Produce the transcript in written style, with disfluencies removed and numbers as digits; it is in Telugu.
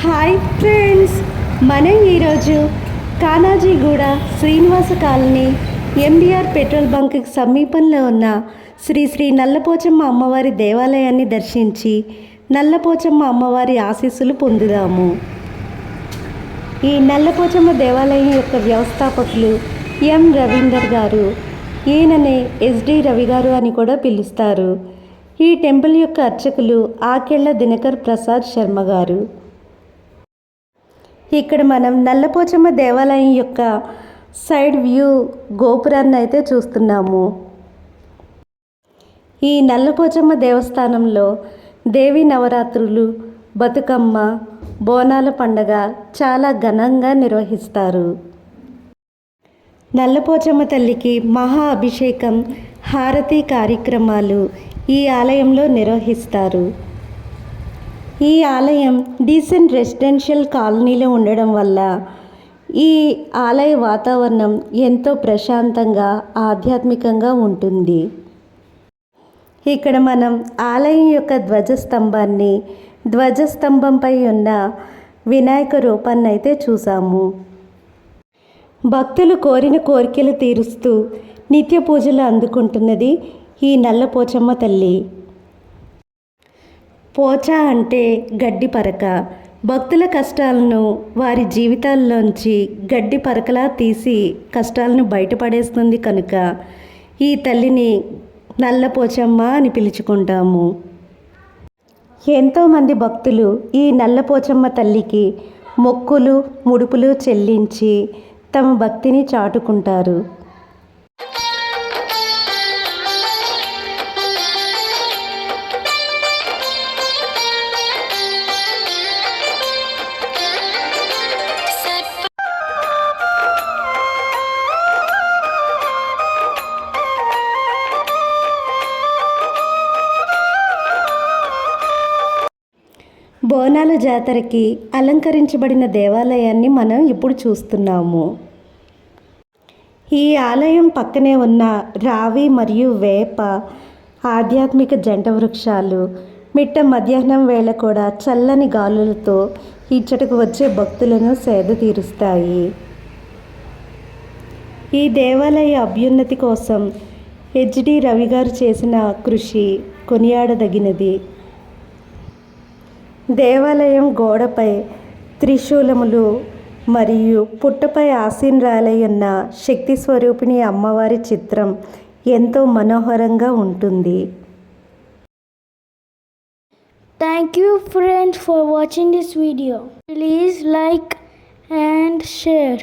హాయ్ ఫ్రెండ్స్, మనం ఈరోజు Kanajiguda Srinivasa colony MBR petrol బంక్కి సమీపంలో ఉన్న శ్రీ శ్రీ నల్లపోచమ్మ అమ్మవారి దేవాలయాన్ని దర్శించి నల్లపోచమ్మ అమ్మవారి ఆశీస్సులు పొందుదాము. ఈ నల్లపోచమ్మ దేవాలయం యొక్క వ్యవస్థాపకులు ఎం రవీందర్ గారు. ఈయననే ఎస్డి రవి గారు అని కూడా పిలుస్తారు. ఈ టెంపుల్ యొక్క అర్చకులు ఆకెళ్ల దినకర్ ప్రసాద్ శర్మ గారు. ఇక్కడ మనం నల్లపోచమ్మ దేవాలయం యొక్క సైడ్ వ్యూ గోపురాన్ని అయితే చూస్తున్నాము. ఈ నల్లపోచమ్మ దేవస్థానంలో దేవి నవరాత్రులు, బతుకమ్మ, బోనాల పండగ చాలా ఘనంగా నిర్వహిస్తారు. నల్లపోచమ్మ తల్లికి మహా అభిషేకం, హారతి కార్యక్రమాలు ఈ ఆలయంలో నిర్వహిస్తారు. ఈ ఆలయం డీసెంట్ రెసిడెన్షియల్ కాలనీలో ఉండడం వల్ల ఈ ఆలయ వాతావరణం ఎంతో ప్రశాంతంగా ఆధ్యాత్మికంగా ఉంటుంది. ఇక్కడ మనం ఆలయం యొక్క ధ్వజస్తంభాన్ని, ధ్వజస్తంభంపై ఉన్న వినాయక రూపాన్ని అయితే చూసాము. భక్తులు కోరిన కోరికలు తీరుస్తూ నిత్య పూజలు అందుకుంటున్నది ఈ నల్లపోచమ్మ తల్లి. పోచ అంటే గడ్డి పరక. భక్తుల కష్టాలను వారి జీవితాల్లోంచి గడ్డి పరకలా తీసి కష్టాలను బయటపడేస్తుంది కనుక ఈ తల్లిని నల్లపోచమ్మ అని పిలుచుకుంటాము. ఎంతోమంది భక్తులు ఈ నల్లపోచమ్మ తల్లికి మొక్కులు, ముడుపులు చెల్లించి తమ భక్తిని చాటుకుంటారు. బోనాల జాతరకి అలంకరించబడిన దేవాలయాన్ని మనం ఇప్పుడు చూస్తున్నాము. ఈ ఆలయం పక్కనే ఉన్న రావి మరియు వేప ఆధ్యాత్మిక జంట వృక్షాలు మిట్ట మధ్యాహ్నం వేళ కూడా చల్లని గాలులతో ఇచ్చటకు వచ్చే భక్తులను సేద తీరుస్తాయి. ఈ దేవాలయ అభ్యున్నతి కోసం హెచ్డి రవి గారు చేసిన కృషి కొనియాడదగినది. దేవాలయం గోడపై త్రిశూలములు మరియు పుట్టపై ఆసీనురాలై ఉన్న శక్తి స్వరూపిణి అమ్మవారి చిత్రం ఎంతో మనోహరంగా ఉంటుంది. Thank you friends for watching this video. Please like and share.